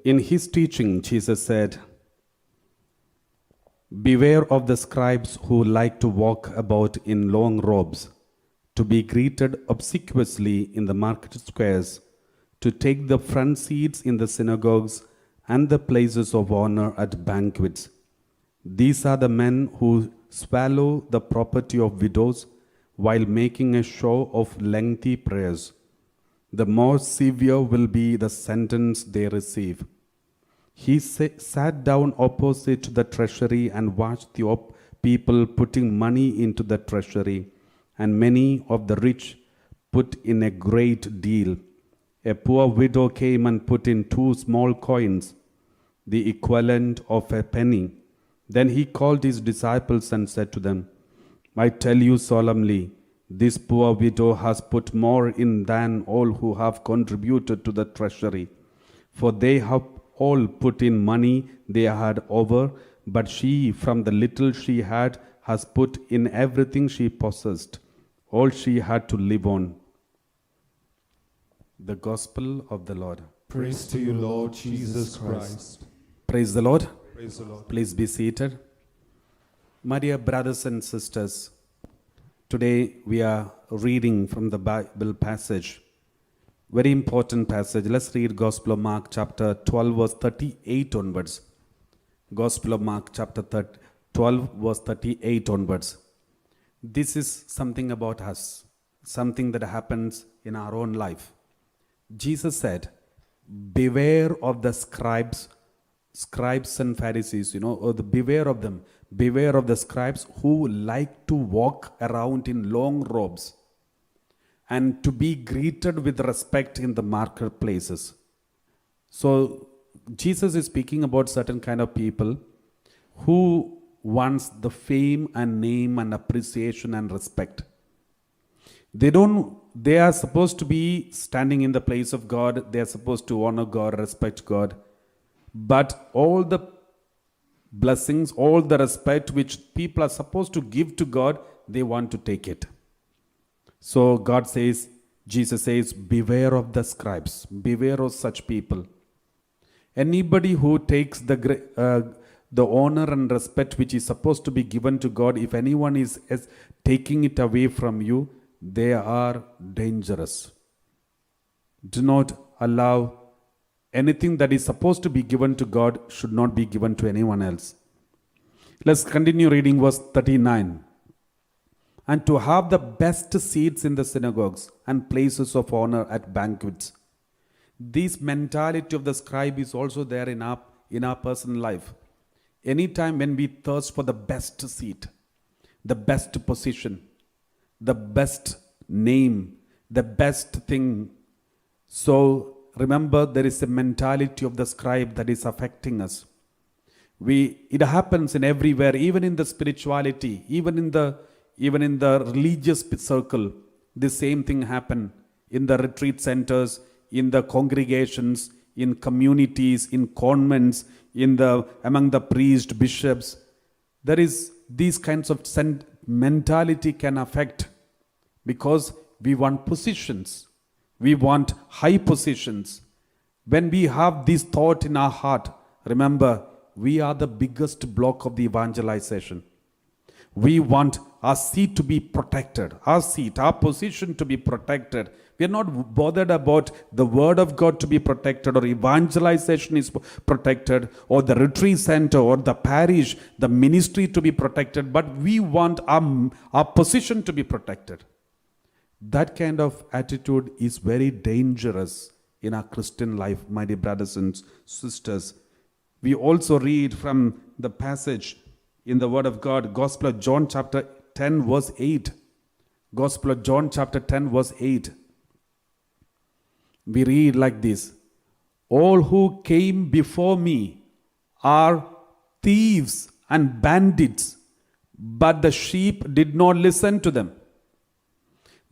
In his teaching, Jesus said, "Beware of the scribes who like to walk about in long robes, to be greeted obsequiously in the market squares, to take the front seats in the synagogues and the places of honor at banquets. These are the men who swallow the property of widows while making a show of lengthy prayers. The more severe will be the sentence they receive." He sat down opposite the treasury and watched the people putting money into the treasury, and many of the rich put in a great deal. A poor widow came and put in 2 small coins, the equivalent of a penny. Then he called his disciples and said to them, "I tell you solemnly, this poor widow has put more in than all who have contributed to the treasury. For they have all put in money they had over, but she, from the little she had, has put in everything she possessed, all she had to live on." The Gospel of the Lord. Praise to you, Lord Jesus Christ. Praise the Lord. Praise the Lord. Please be seated. My dear brothers and sisters, today we are reading from the Bible passage. Very important passage. Let's read Gospel of Mark chapter 12 verse 38 onwards. Gospel of Mark chapter 12 verse 38 onwards. This is something about us, something that happens in our own life. Jesus said, "Beware of the scribes and Pharisees, or beware of them. Beware of the scribes who like to walk around in long robes and to be greeted with respect in the marketplaces." So Jesus is speaking about certain kind of people who wants the fame and name and appreciation and respect. They are supposed to be standing in the place of God. They are supposed to honor God, respect God. But all the blessings, all the respect which people are supposed to give to God, they want to take it. So Jesus says, beware of the scribes, beware of such people. Anybody who takes the honor and respect which is supposed to be given to God, if anyone is taking it away from you, they are dangerous. Do not allow anything that is supposed to be given to God should not be given to anyone else. Let's continue reading verse 39. "And to have the best seats in the synagogues and places of honor at banquets." This mentality of the scribe is also there in our personal life. Anytime when we thirst for the best seat, the best position, the best name, the best thing. So remember, there is a mentality of the scribe that is affecting us. It happens in everywhere, even in the spirituality, even in the religious circle. The same thing happen in the retreat centers, in the congregations, in communities, in convents, among the priests, bishops. There is these kinds of mentality can affect, because we want positions, we want high positions. When we have this thought in our heart, remember, we are the biggest block of the evangelization. We want our seat to be protected, our position to be protected. We are not bothered about the word of God to be protected, or evangelization is protected, or the retreat center, or the parish, the ministry to be protected, but we want our position to be protected. That kind of attitude is very dangerous in our Christian life, my dear brothers and sisters. We also read from the passage in the Word of God, Gospel of John chapter 10 verse 8. Gospel of John chapter 10 verse 8. We read like this: "All who came before me are thieves and bandits, but the sheep did not listen to them."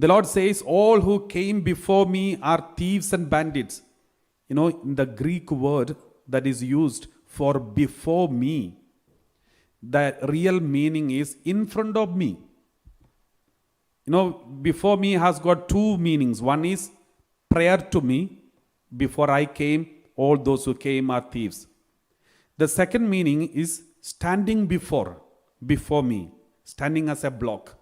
The Lord says, all who came before me are thieves and bandits. In the Greek word that is used for before me, the real meaning is in front of me. Before me has got two meanings. One is prior to me, before I came, all those who came are thieves. The second meaning is standing before me, standing as a block.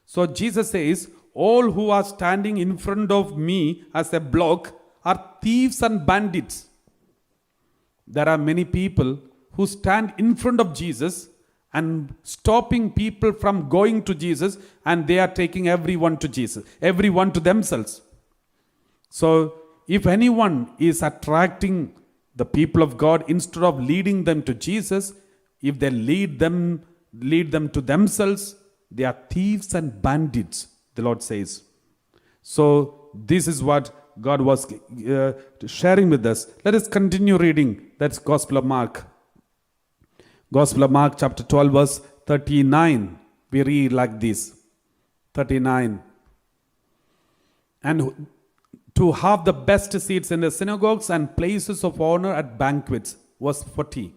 So Jesus says, all who are standing in front of me as a block are thieves and bandits. There are many people who stand in front of Jesus and stopping people from going to Jesus, and they are taking everyone to Jesus, everyone to themselves. So if anyone is attracting the people of God instead of leading them to Jesus, if they lead them to themselves, they are thieves and bandits, the Lord says. So this is what God was sharing with us. Let us continue reading. That's Gospel of Mark. Gospel of Mark chapter 12 verse 39. We read like this. 39. And to have the best seats in the synagogues and places of honor at banquets. Verse 40.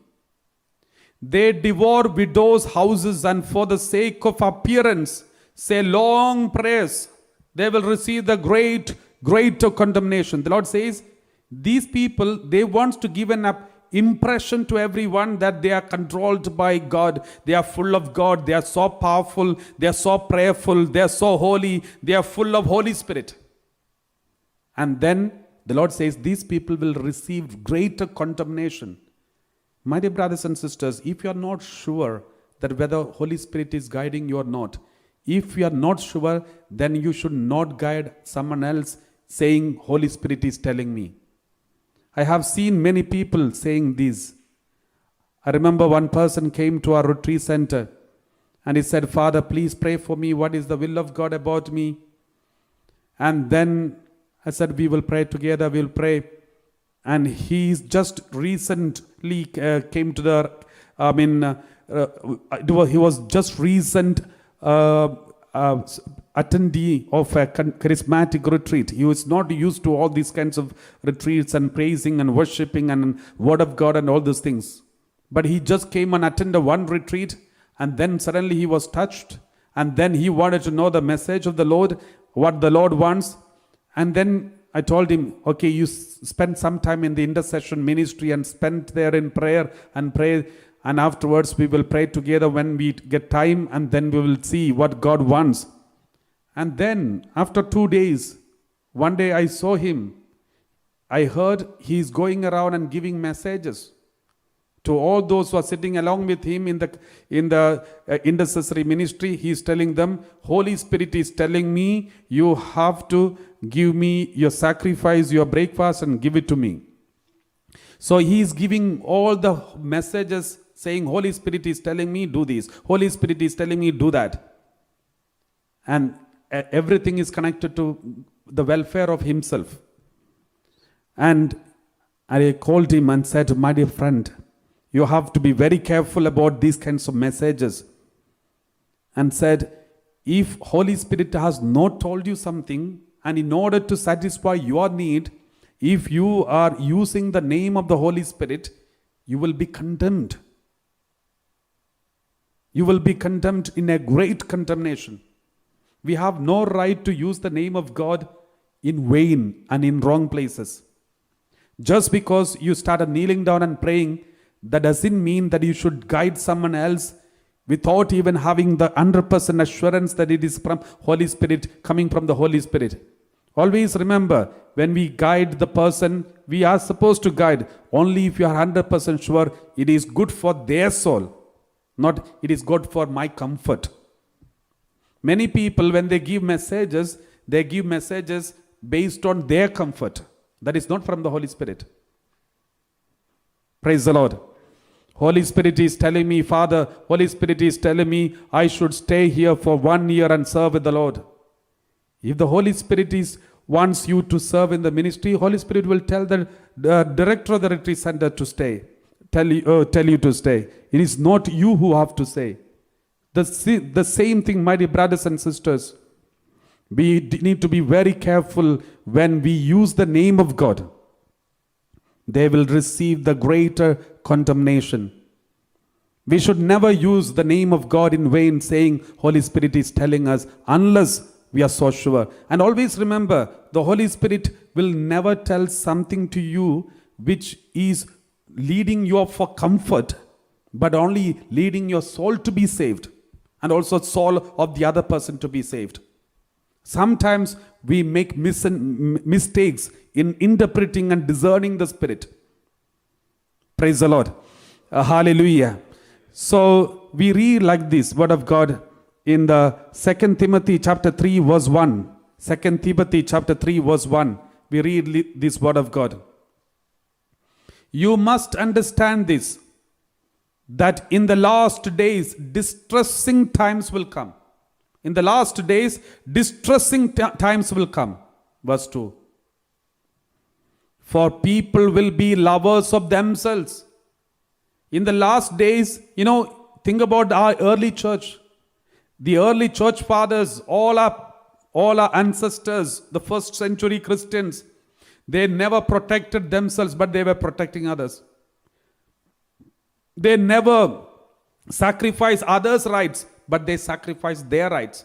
They devour widows' houses, and for the sake of appearance say long prayers. They will receive the greater condemnation. The Lord says, these people, they want to give an impression to everyone that they are controlled by God. They are full of God. They are so powerful. They are so prayerful. They are so holy. They are full of Holy Spirit. And then the Lord says, these people will receive greater condemnation. My dear brothers and sisters, if you are not sure that whether Holy Spirit is guiding you or not, if you are not sure, then you should not guide someone else saying, Holy Spirit is telling me. I have seen many people saying this. I remember one person came to our retreat center and he said, Father, please pray for me. What is the will of God about me? And then I said, we will pray together, we'll pray. And he's just recently came to the, he was just recent attendee of a charismatic retreat. He was not used to all these kinds of retreats and praising and worshiping and word of God and all those things. But he just came and attended one retreat, and then suddenly he was touched, and then he wanted to know the message of the Lord, what the Lord wants. And then I told him, okay, you spend some time in the intercession ministry and spend there in prayer and pray. And afterwards we will pray together when we get time, and then we will see what God wants. And then after 2 days, one day I saw him. I heard he's going around and giving messages to all those who are sitting along with him in the intercessory ministry. He's telling them, Holy Spirit is telling me, you have to give me your sacrifice, your breakfast, and give it to me. So he is giving all the messages saying, Holy Spirit is telling me, do this. Holy Spirit is telling me, do that. And everything is connected to the welfare of himself. And I called him and said, my dear friend, you have to be very careful about these kinds of messages. And said, if Holy Spirit has not told you something, and in order to satisfy your need, if you are using the name of the Holy Spirit, you will be condemned. You will be condemned in a great condemnation. We have no right to use the name of God in vain and in wrong places. Just because you started kneeling down and praying, that doesn't mean that you should guide someone else without even having the 100% assurance that it is from Holy Spirit, coming from the Holy Spirit. Always remember, when we guide the person, we are supposed to guide only if you are 100% sure it is good for their soul, not it is good for my comfort. Many people, when they give messages based on their comfort. That is not from the Holy Spirit. Praise the Lord. Holy Spirit is telling me, Father, Holy Spirit is telling me I should stay here for 1 year and serve with the Lord. If the Holy Spirit wants you to serve in the ministry, Holy Spirit will tell the director of the retreat center to stay. Tell you to stay. It is not you who have to say. The same thing, my dear brothers and sisters. We need to be very careful when we use the name of God. They will receive the greater condemnation. We should never use the name of God in vain, saying Holy Spirit is telling us, unless we are so sure. And always remember, the Holy Spirit will never tell something to you which is leading you for comfort, but only leading your soul to be saved, and also soul of the other person to be saved. Sometimes we make mistakes in interpreting and discerning the Spirit. Praise the Lord. Hallelujah. So we read like this word of God in the 2 Timothy chapter 3 verse 1. 2 Timothy chapter 3 verse 1. We read this word of God. You must understand this, that in the last days distressing times will come. In the last days distressing times will come. Verse 2. For people will be lovers of themselves. In the last days, think about our early church. The early church fathers, all our ancestors, the first century Christians, they never protected themselves, but they were protecting others. They never sacrificed others' rights, but they sacrificed their rights.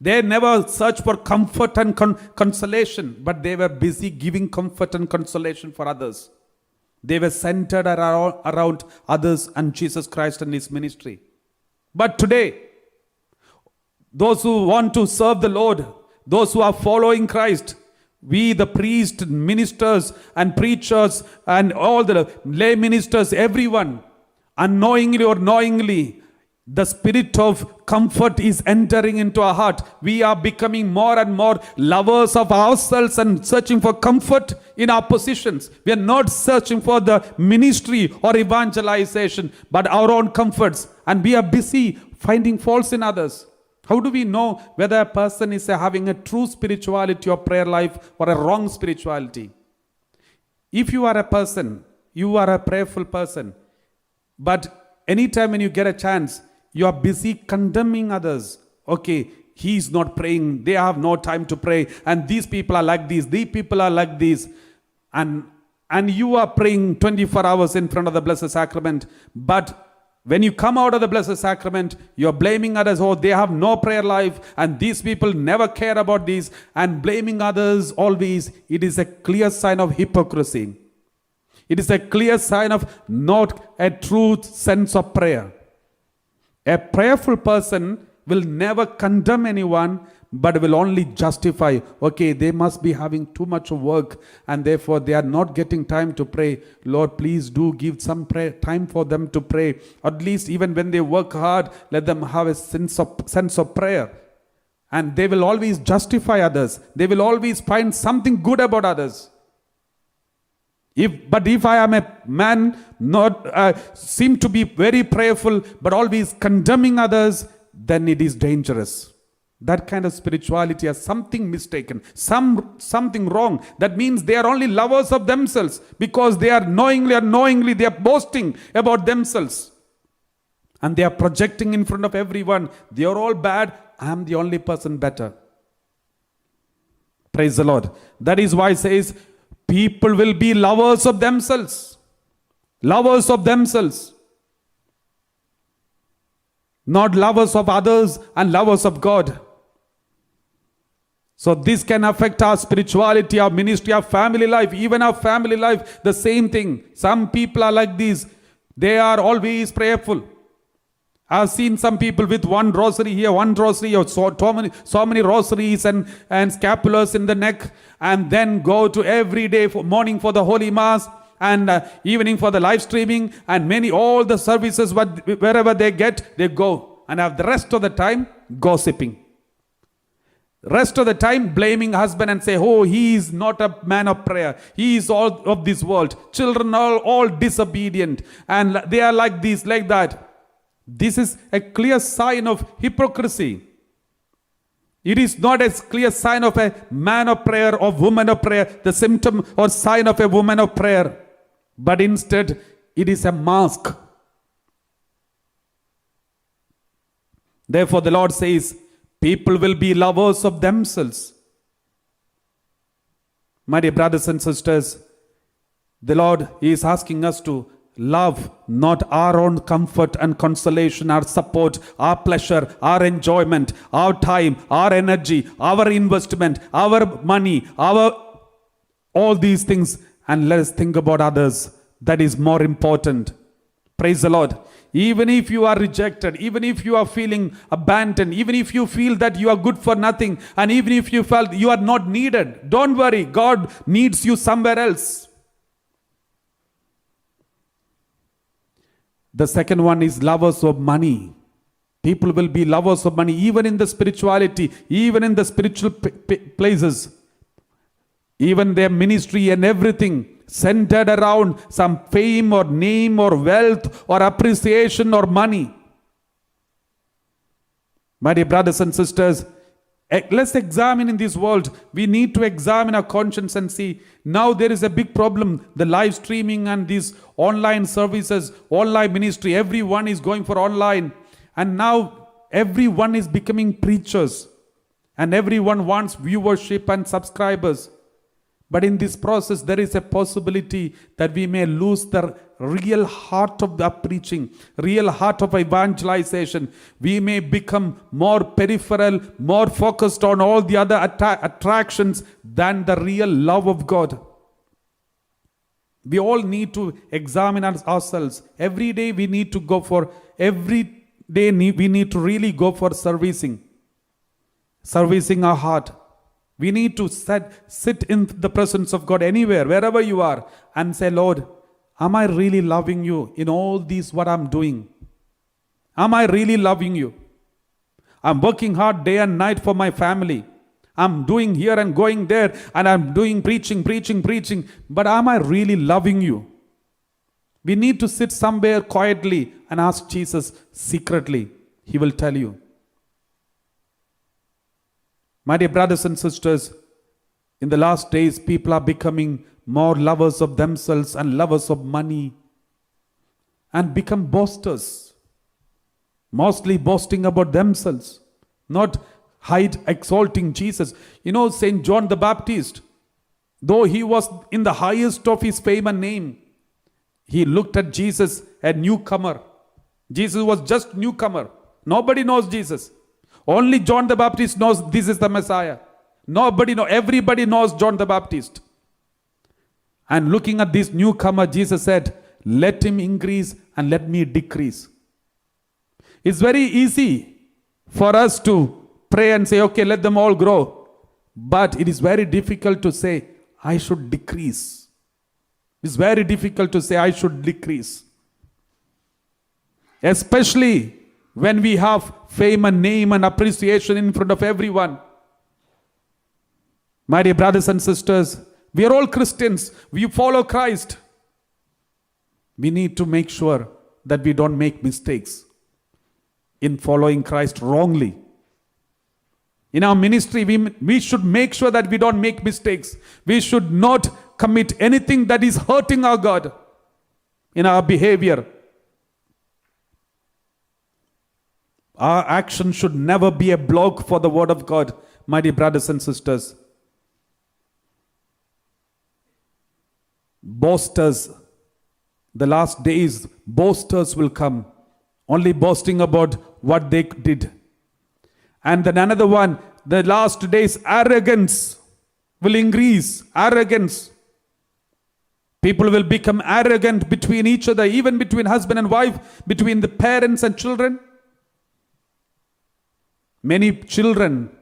They never searched for comfort and consolation, but they were busy giving comfort and consolation for others. They were centered around others and Jesus Christ and His ministry. But today, those who want to serve the Lord, those who are following Christ, we the priests, ministers and preachers and all the lay ministers, everyone, unknowingly or knowingly, the spirit of comfort is entering into our heart. We are becoming more and more lovers of ourselves and searching for comfort in our positions. We are not searching for the ministry or evangelization, but our own comforts. And we are busy finding faults in others. How do we know whether a person is having a true spirituality or prayer life or a wrong spirituality? If you are a person, you are a prayerful person, but anytime when you get a chance, you are busy condemning others. Okay, he is not praying, they have no time to pray, and these people are like this, these people are like this, and you are praying 24 hours in front of the Blessed Sacrament, but when you come out of the Blessed Sacrament, you are blaming others. Oh, they have no prayer life, and these people never care about these, and blaming others always. It is a clear sign of hypocrisy. It is a clear sign of not a true sense of prayer. A prayerful person will never condemn anyone, but will only justify. Okay, they must be having too much of work, and therefore they are not getting time to pray. Lord, please do give some time for them to pray. At least even when they work hard, let them have a sense of prayer. And they will always justify others. They will always find something good about others. But if I am a man not seem to be very prayerful, but always condemning others, then it is dangerous. That kind of spirituality has something mistaken, something wrong. That means they are only lovers of themselves, because they are knowingly they are boasting about themselves. And they are projecting in front of everyone. They are all bad. I am the only person better. Praise the Lord. That is why it says, people will be lovers of themselves. Lovers of themselves. Not lovers of others and lovers of God. So this can affect our spirituality, our ministry, our family life, even our family life, the same thing. Some people are like these. They are always prayerful. I've seen some people with one rosary here, one rosary, or so many rosaries and scapulars in the neck, and then go to every day for morning for the Holy Mass, and evening for the live streaming, and all the services, wherever they get, they go, and have the rest of the time gossiping. Rest of the time blaming husband and say, oh, he is not a man of prayer. He is all of this world. Children are all disobedient, and they are like this, like that. This is a clear sign of hypocrisy. It is not a clear sign of a man of prayer or woman of prayer, the symptom or sign of a woman of prayer. But instead, it is a mask. Therefore, the Lord says, people will be lovers of themselves. My dear brothers and sisters, the Lord is asking us to love not our own comfort and consolation, our support, our pleasure, our enjoyment, our time, our energy, our investment, our money, all these things. and let us think about others. That is more important. Praise the Lord. Even if you are rejected, even if you are feeling abandoned, even if you feel that you are good for nothing, and even if you felt you are not needed, don't worry. God needs you somewhere else. The second one is lovers of money. People will be lovers of money, even in the spirituality, even in the spiritual places, even their ministry and everything centered around some fame or name or wealth or appreciation or money. My dear brothers and sisters, let's examine in this world. We need to examine our conscience and see. Now there is a big problem. The live streaming and these online services, online ministry, everyone is going for online. And now everyone is becoming preachers. And everyone wants viewership and subscribers. But in this process, there is a possibility that we may lose the real heart of the preaching, real heart of evangelization. We may become more peripheral, more focused on all the other attractions than the real love of God. We all need to examine ourselves. Every day we need to go for, every day we need to really go for servicing our heart. We need to sit in the presence of God anywhere, wherever you are, and say, Lord, am I really loving you in all these what I'm doing? Am I really loving you? I'm working hard day and night for my family. I'm doing here and going there, and I'm doing preaching. But am I really loving you? We need to sit somewhere quietly and ask Jesus secretly. He will tell you. My dear brothers and sisters, in the last days, people are becoming more lovers of themselves and lovers of money and become boasters. Mostly boasting about themselves, not exalting Jesus. You know, St. John the Baptist, though he was in the highest of his fame and name, he looked at Jesus, a newcomer. Jesus was just newcomer. Nobody knows Jesus. Only John the Baptist knows this is the Messiah. Everybody knows John the Baptist. And looking at this newcomer, Jesus said, let him increase and let me decrease. It's very easy for us to pray and say, okay, let them all grow. But it is very difficult to say, I should decrease. It's very difficult to say, I should decrease. Especially when we have fame and name and appreciation in front of everyone. My dear brothers and sisters, we are all Christians. We follow Christ. We need to make sure that we don't make mistakes in following Christ wrongly. In our ministry, we should make sure that we don't make mistakes. We should not commit anything that is hurting our God in our behavior. Our action should never be a block for the word of God, my dear brothers and sisters. Boasters, the last days, boasters will come, only boasting about what they did. And then another one, the last days, arrogance will increase. Arrogance. People will become arrogant between each other, even between husband and wife, between the parents and children. Many children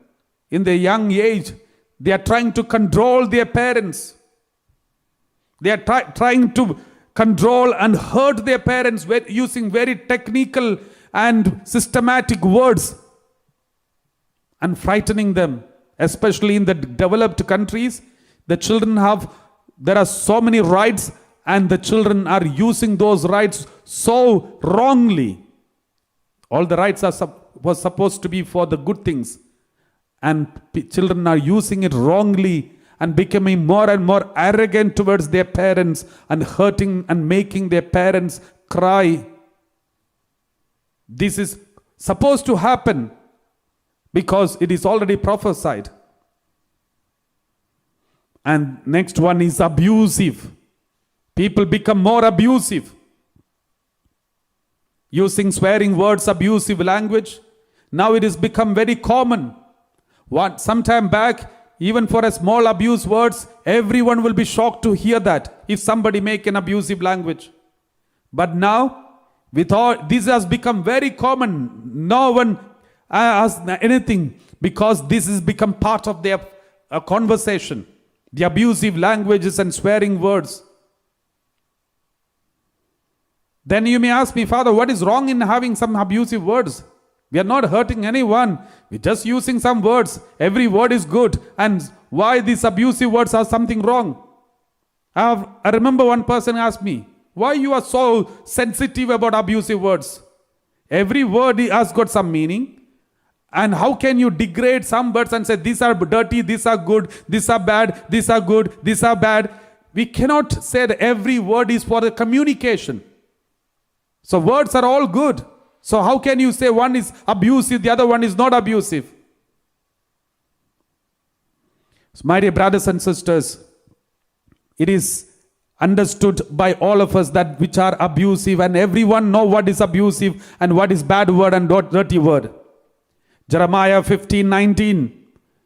in their young age, they are trying to control their parents. They are trying to control and hurt their parents using very technical and systematic words and frightening them. Especially in the developed countries, there are so many rights, and the children are using those rights so wrongly. All the rights was supposed to be for the good things, and children are using it wrongly and becoming more and more arrogant towards their parents and hurting and making their parents cry. This is supposed to happen because it is already prophesied. And next one is abusive. People become more abusive, using swearing words, abusive language. Now it has become very common. Some time back, even for a small abuse words, everyone will be shocked to hear that if somebody make an abusive language. But now, with all this has become very common. No one asks anything because this has become part of their conversation. The abusive languages and swearing words. Then you may ask me, Father, what is wrong in having some abusive words? We are not hurting anyone. We're just using some words. Every word is good. And why these abusive words are something wrong? I remember one person asked me, why you are so sensitive about abusive words? Every word has got some meaning. And how can you degrade some words and say, these are dirty, these are good, these are bad, these are good, these are bad? We cannot say that every word is for the communication. So words are all good. So how can you say one is abusive, the other one is not abusive? So my dear brothers and sisters, it is understood by all of us that which are abusive, and everyone know what is abusive and what is bad word and what dirty word. Jeremiah 15:19,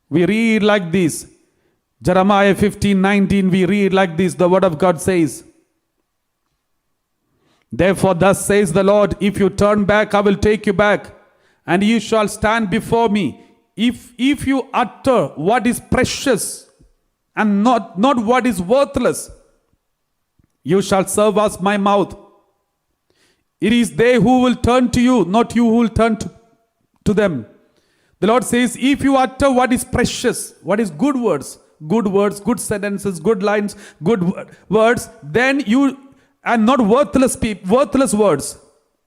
we read like this. Jeremiah 15:19, we read like this. The word of God says, therefore thus says the Lord, if you turn back, I will take you back, and you shall stand before me. If you utter what is precious and not what is worthless, you shall serve as my mouth. It is they who will turn to you, not you who will turn to them. The Lord says, if you utter what is precious, what is good words, good sentences, good lines, good words, then you, and not worthless words,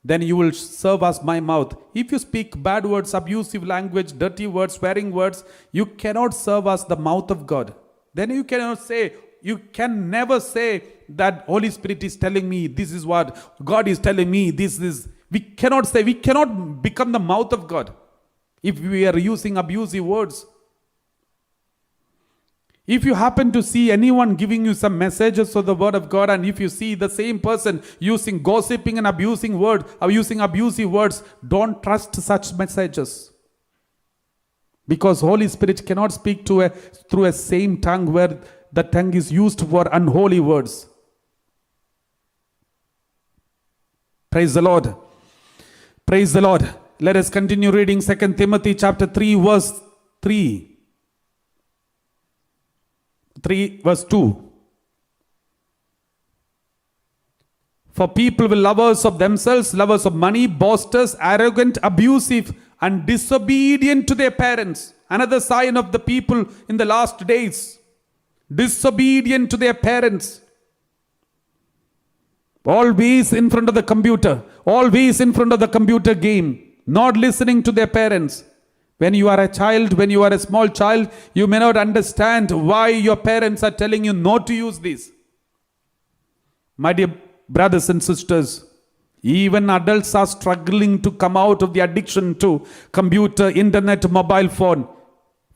then you will serve as my mouth. If you speak bad words, abusive language, dirty words, swearing words, you cannot serve as the mouth of God. Then you cannot say, you can never say that Holy Spirit is telling me, this is what God is telling me, this is. We cannot say, we cannot become the mouth of God if we are using abusive words. If you happen to see anyone giving you some messages of the word of God, and if you see the same person using gossiping and abusing word or using abusive words, don't trust such messages. Because Holy Spirit cannot speak through a same tongue where the tongue is used for unholy words. Praise the Lord. Praise the Lord. Let us continue reading 2 Timothy chapter 3 verse 3 verse 2. For people will lovers of themselves, lovers of money, boasters, arrogant, abusive, and disobedient to their parents. Another sign of the people in the last days. Disobedient to their parents. Always in front of the computer. Always in front of the computer game. Not listening to their parents. When you are a child, when you are a small child, you may not understand why your parents are telling you not to use this. My dear brothers and sisters, even adults are struggling to come out of the addiction to computer, internet, mobile phone.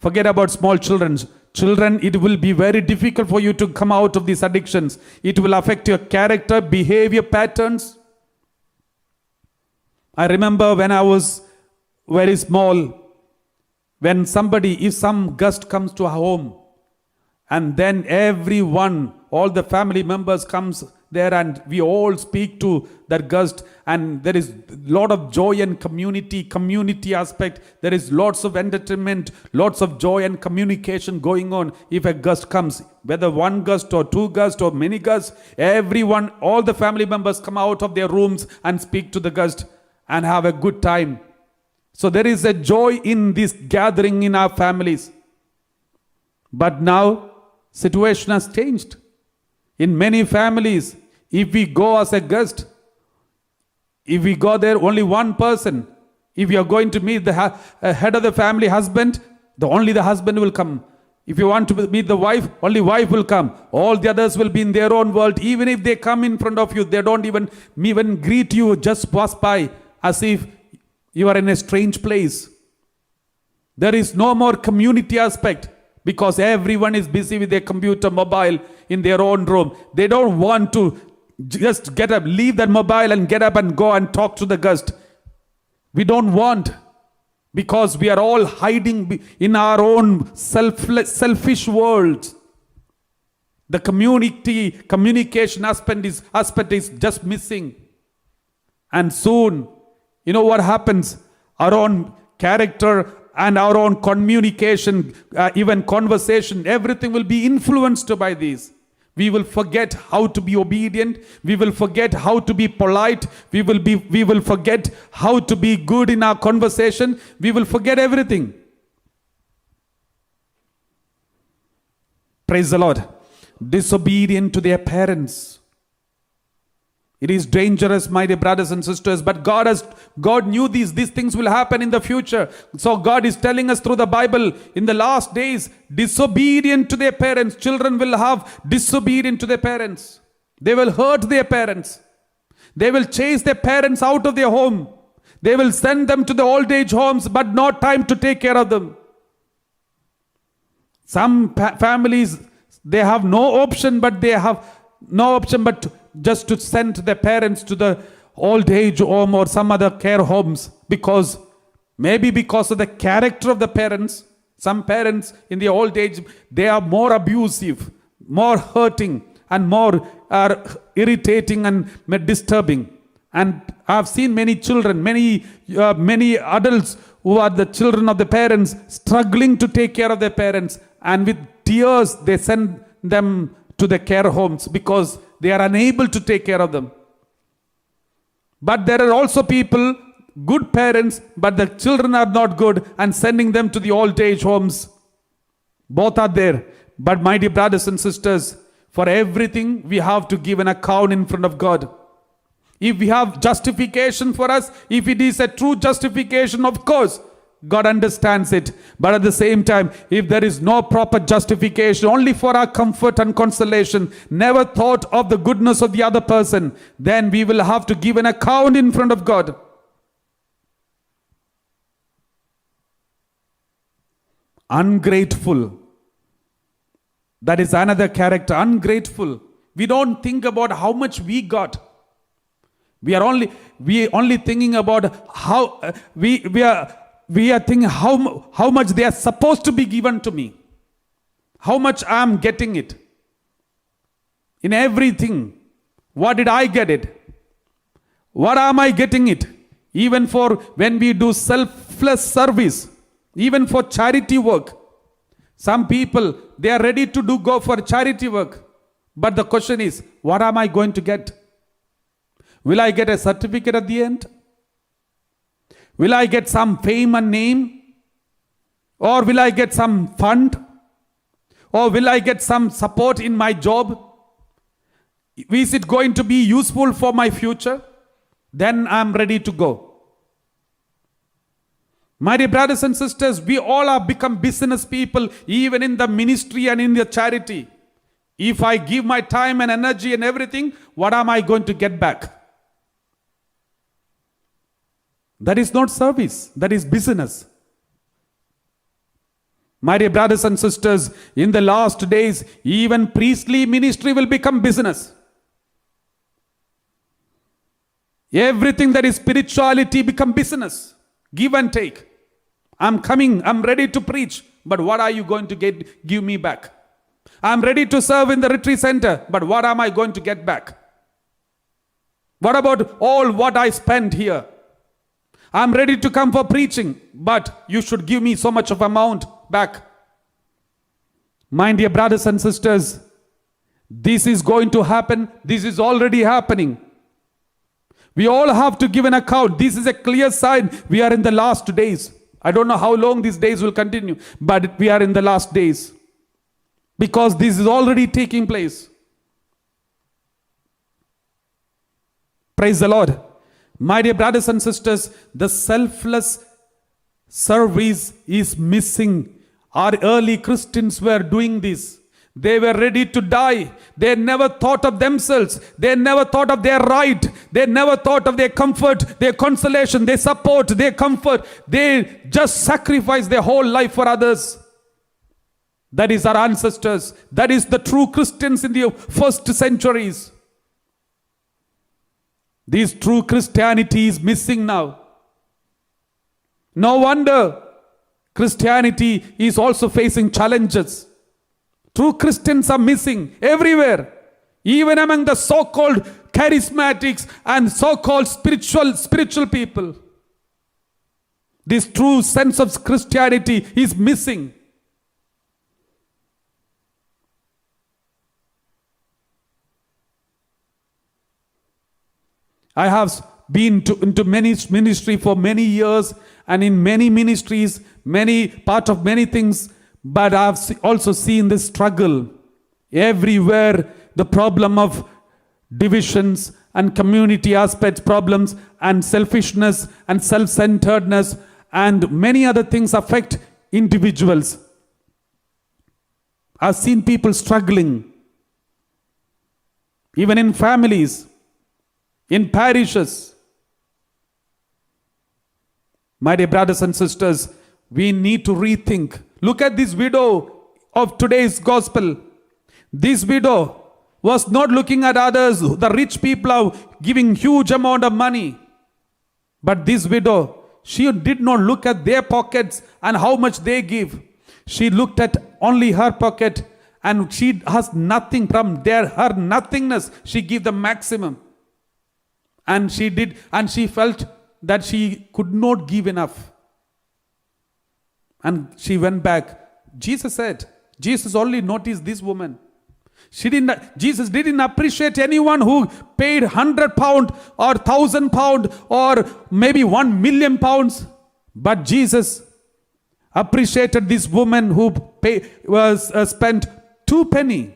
Forget about small children. Children, it will be very difficult for you to come out of these addictions. It will affect your character, behavior patterns. I remember when I was very small, when if some guest comes to our home, and then everyone, all the family members comes there, and we all speak to that guest, and there is lot of joy and community aspect. There is lots of entertainment, lots of joy and communication going on. If a guest comes, whether one guest or two guests or many guests, everyone, all the family members come out of their rooms and speak to the guest and have a good time. So there is a joy in this gathering in our families. But now, situation has changed. In many families, if we go as a guest, if we go there, only one person. If you are going to meet the head of the family, husband, only the husband will come. If you want to meet the wife, only wife will come. All the others will be in their own world. Even if they come in front of you, they don't even greet you, just pass by as if you are in a strange place. There is no more community aspect because everyone is busy with their computer, mobile in their own room. They don't want to just get up, leave that mobile and get up and go and talk to the guest. We don't want. Because we are all hiding in our own selfish world. The communication aspect is just missing. And soon, you know what happens? Our own character and our own communication, even conversation, everything will be influenced by these. We will forget how to be obedient. We will forget how to be polite. We will forget how to be good in our conversation. We will forget everything. Praise the Lord. Disobedient to their parents. It is dangerous, my dear brothers and sisters, but God knew these things will happen in the future. So God is telling us through the Bible, in the last days, disobedient to their parents. Children will have disobedient to their parents. They will hurt their parents. They will chase their parents out of their home. They will send them to the old age homes, but not time to take care of them. Some families, they have no option but just to send their parents to the old age home or some other care homes, because of the character of the parents. Some parents in the old age, they are more abusive, more hurting, and more irritating and disturbing. And I've seen many children, many adults who are the children of the parents struggling to take care of their parents, and with tears they send them to the care homes because they are unable to take care of them. But there are also people, good parents, but the children are not good, and sending them to the old age homes. Both are there. But my dear brothers and sisters, for everything we have to give an account in front of God. If we have justification for us, if it is a true justification, of course, God understands it. But at the same time, if there is no proper justification, only for our comfort and consolation, never thought of the goodness of the other person, then we will have to give an account in front of God. Ungrateful. That is another character, ungrateful. We don't think about how much we got. We are only thinking about how we are thinking how much they are supposed to be given to me. How much I am getting it. In everything. What did I get it? What am I getting it? Even for when we do selfless service. Even for charity work. Some people, they are ready to go for charity work. But the question is, what am I going to get? Will I get a certificate at the end? Will I get some fame and name? Or will I get some fund? Or will I get some support in my job? Is it going to be useful for my future? Then I'm ready to go. My dear brothers and sisters, we all have become business people, even in the ministry and in the charity. If I give my time and energy and everything, what am I going to get back? That is not service, that is business. My dear brothers and sisters, in the last days, even priestly ministry will become business. Everything that is spirituality become business. Give and take. I'm coming, I'm ready to preach, but what are you going to give me back? I'm ready to serve in the retreat center, but what am I going to get back? What about all what I spent here? I'm ready to come for preaching, but you should give me so much of amount back. My dear brothers and sisters, this is going to happen. This is already happening. We all have to give an account. This is a clear sign we are in the last days. I don't know how long these days will continue, but we are in the last days. Because this is already taking place. Praise the Lord. My dear brothers and sisters, the selfless service is missing. Our early Christians were doing this. They were ready to die. They never thought of themselves. They never thought of their right. They never thought of their comfort, their consolation, their support, their comfort. They just sacrificed their whole life for others. That is our ancestors. That is the true Christians in the first centuries. This true Christianity is missing now. No wonder Christianity is also facing challenges. True Christians are missing everywhere, even among the so-called charismatics and so-called spiritual people. This true sense of Christianity is missing. I have been into many ministry for many years, and in many ministries, many part of many things, but I have also seen this struggle everywhere, the problem of divisions and community aspects problems and selfishness and self-centeredness and many other things affect individuals. I've seen people struggling, even in families, in parishes. My dear brothers and sisters, we need to rethink. Look at this widow of today's gospel. This widow was not looking at others. The rich people are giving huge amount of money. But this widow, she did not look at their pockets and how much they give. She looked at only her pocket, and she has nothing from there. Her nothingness, she gave the maximum. And she felt that she could not give enough. And she went back. Jesus only noticed this woman. Jesus didn't appreciate anyone who paid £100 or £1,000 or maybe £1,000,000. But Jesus appreciated this woman who spent 2 pennies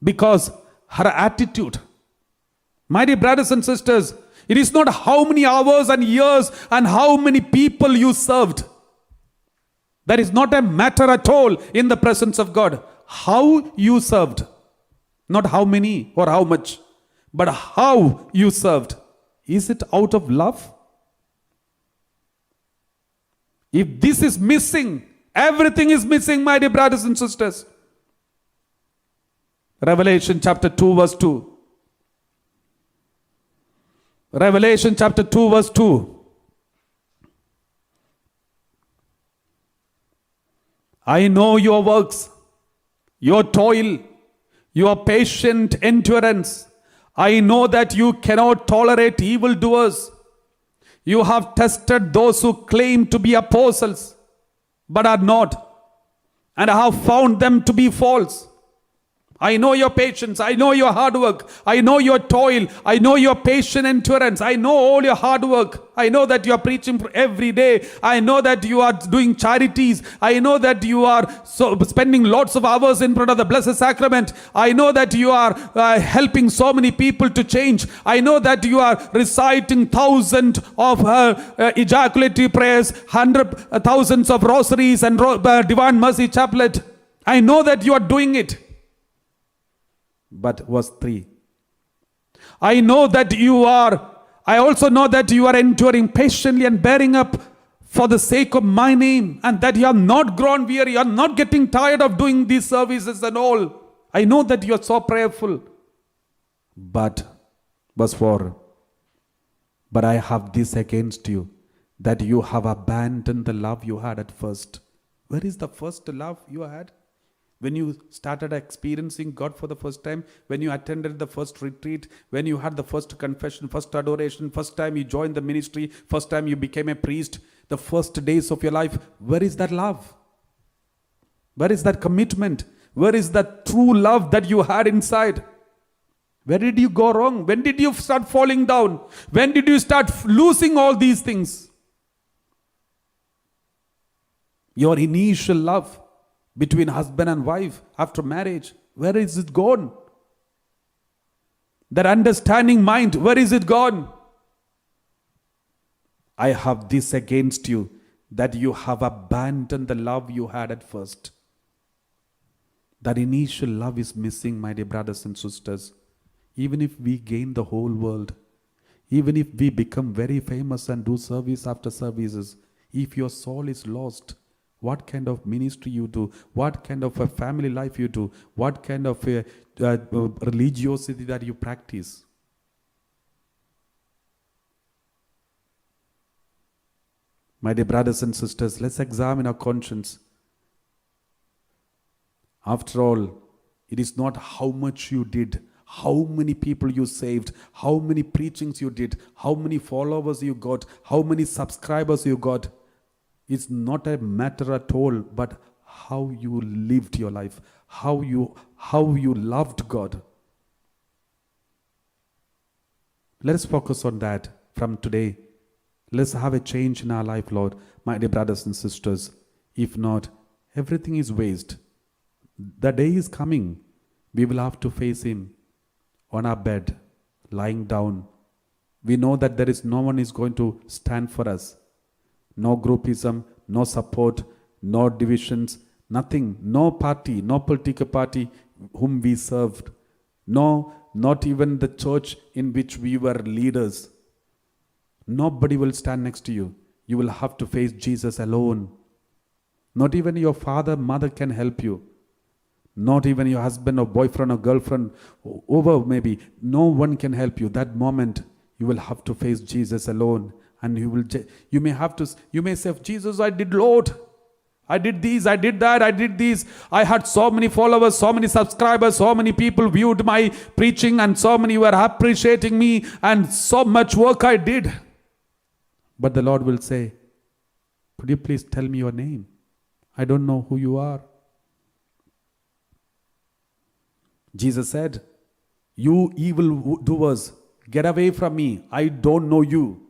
because her attitude. My dear brothers and sisters, it is not how many hours and years and how many people you served. That is not a matter at all in the presence of God. How you served. Not how many or how much, but how you served. Is it out of love? If this is missing, everything is missing, my dear brothers and sisters. Revelation chapter 2 verse 2. Revelation chapter 2 verse 2. I know your works, your toil, your patient endurance. I know that you cannot tolerate evildoers. You have tested those who claim to be apostles, but are not, and I have found them to be false. I know your patience. I know your hard work. I know your toil. I know your patient endurance. I know all your hard work. I know that you are preaching every day. I know that you are doing charities. I know that you are spending lots of hours in front of the Blessed Sacrament. I know that you are helping so many people to change. I know that you are reciting thousands of ejaculatory prayers, thousands of rosaries and Divine Mercy Chaplet. I know that you are doing it. But verse 3. I also know that you are enduring patiently and bearing up for the sake of my name, and that you are not grown weary, you are not getting tired of doing these services and all. I know that you are so prayerful. But, verse 4, but I have this against you, that you have abandoned the love you had at first. Where is the first love you had? When you started experiencing God for the first time, when you attended the first retreat, when you had the first confession, first adoration, first time you joined the ministry, first time you became a priest, the first days of your life, where is that love? Where is that commitment? Where is that true love that you had inside? Where did you go wrong? When did you start falling down? When did you start losing all these things? Your initial love between husband and wife after marriage, where is it gone? That understanding mind, where is it gone? I have this against you, that you have abandoned the love you had at first. That initial love is missing, my dear brothers and sisters. Even if we gain the whole world, even if we become very famous and do service after services, if your soul is lost, what kind of ministry you do, what kind of a family life you do, what kind of a religiosity that you practice. My dear brothers and sisters, let's examine our conscience. After all, it is not how much you did, how many people you saved, how many preachings you did, how many followers you got, how many subscribers you got. It's not a matter at all, but how you lived your life, how you loved God. Let us focus on that from today. Let's have a change in our life, Lord, my dear brothers and sisters. If not, everything is waste. The day is coming. We will have to face Him on our bed, lying down. We know that there is no one is going to stand for us. No groupism, no support, no divisions, nothing. No party, no political party whom we served. No, not even the church in which we were leaders. Nobody will stand next to you. You will have to face Jesus alone. Not even your father, mother can help you. Not even your husband or boyfriend or girlfriend, over maybe. No one can help you. That moment, you will have to face Jesus alone. And you may say, Jesus, I did Lord. I did this, I did that, I did this. I had so many followers, so many subscribers, so many people viewed my preaching, and so many were appreciating me, and so much work I did. But the Lord will say, could you please tell me your name? I don't know who you are. Jesus said, you evil doers, get away from me. I don't know you.